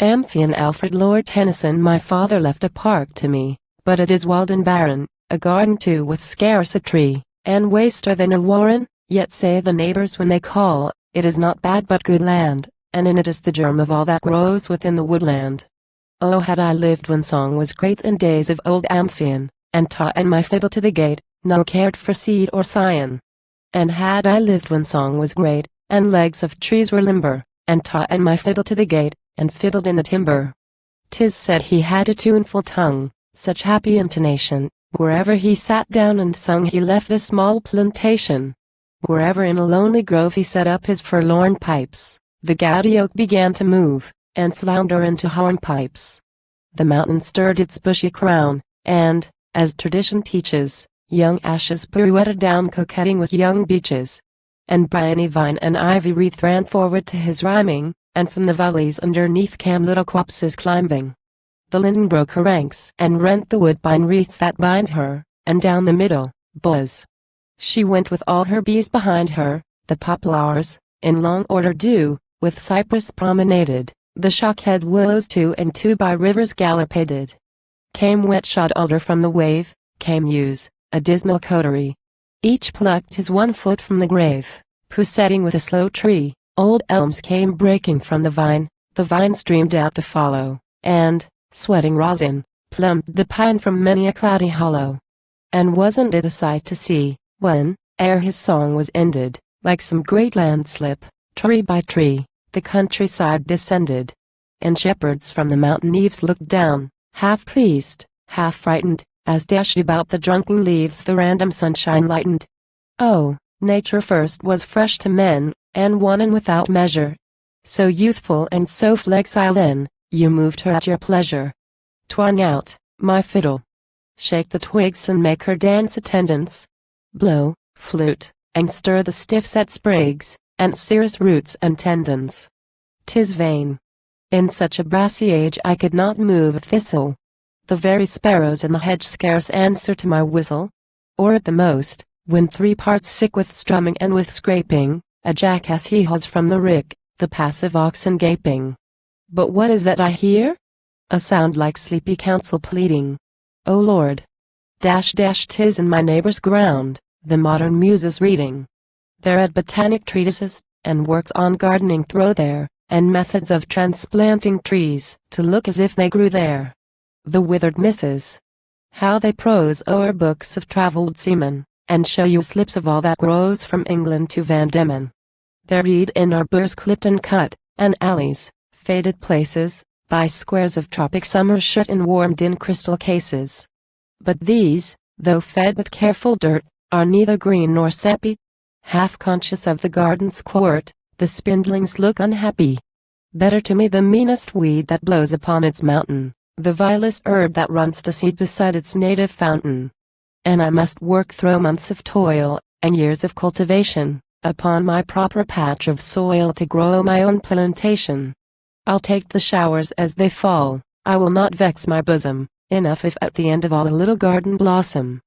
Amphion Alfred Lord Tennyson. My father left a park to me, but it is walled and barren, a garden too with scarce a tree, and waster than a warren. Yet say the neighbors when they call, it is not bad but good land, and in it is the germ of all that grows within the woodland. Oh, had I lived when song was great in days of old Amphion, and ta'en my fiddle to the gate, nor cared for seed or scion. And had I lived when song was great, and legs of trees were limber, and ta'en my fiddle to the gate, and fiddled in the timber. 'Tis said he had a tuneful tongue, such happy intonation, wherever he sat down and sung he left a small plantation. Wherever in a lonely grove he set up his forlorn pipes, the gouty oak began to move, and flounder into hornpipes. The mountain stirred its bushy crown, and, as tradition teaches, young ashes pirouetted down coquetting with young beeches. And bryony vine and ivy wreath ran forward to his rhyming, and from the valleys underneath came little copses climbing. The linden broke her ranks and rent the woodbine wreaths that bind her, and down the middle, buzz. She went with all her bees behind her, the poplars, in long order due, with cypress promenaded, the shockhead willows two and two by rivers gallopaded. Came wet-shod alder from the wave, came yews, a dismal coterie. Each plucked his 1 foot from the grave, poussetting with a slow tree. Old elms came breaking from the vine streamed out to follow, and, sweating rosin, plumbed the pine from many a cloudy hollow. And wasn't it a sight to see, when, ere his song was ended, like some great landslip, tree by tree, the countryside descended. And shepherds from the mountain eaves looked down, half pleased, half frightened, as dashed about the drunken leaves the random sunshine lightened. Oh, nature first was fresh to men, and one and without measure. So youthful and so flexile then, you moved her at your pleasure. Twang out, my fiddle. Shake the twigs and make her dance attendance. Blow, flute, and stir the stiff-set sprigs, and cirrus roots and tendons. 'Tis vain. In such a brassy age I could not move a thistle. The very sparrows in the hedge scarce answer to my whistle. Or at the most, when 3 parts sick with strumming and with scraping, a jackass he hauls from the rick, the passive oxen gaping. But what is that I hear? A sound like sleepy counsel pleading. O Lord! Dash 'Tis in my neighbor's ground, the modern muses reading. They're at botanic treatises, and works on gardening throw there, and methods of transplanting trees, to look as if they grew there. The withered misses. How they prose o'er books of travelled seamen, and show you slips of all that grows from England to Van Diemen. They read in arbors clipped and cut, and alleys, faded places, by squares of tropic summers shut and warmed in crystal cases. But these, though fed with careful dirt, are neither green nor sappy. Half conscious of the garden's quart, the spindlings look unhappy. Better to me the meanest weed that blows upon its mountain, the vilest herb that runs to seed beside its native fountain. And I must work through months of toil, and years of cultivation, upon my proper patch of soil to grow my own plantation. I'll take the showers as they fall, I will not vex my bosom, enough if at the end of all a little garden blossom.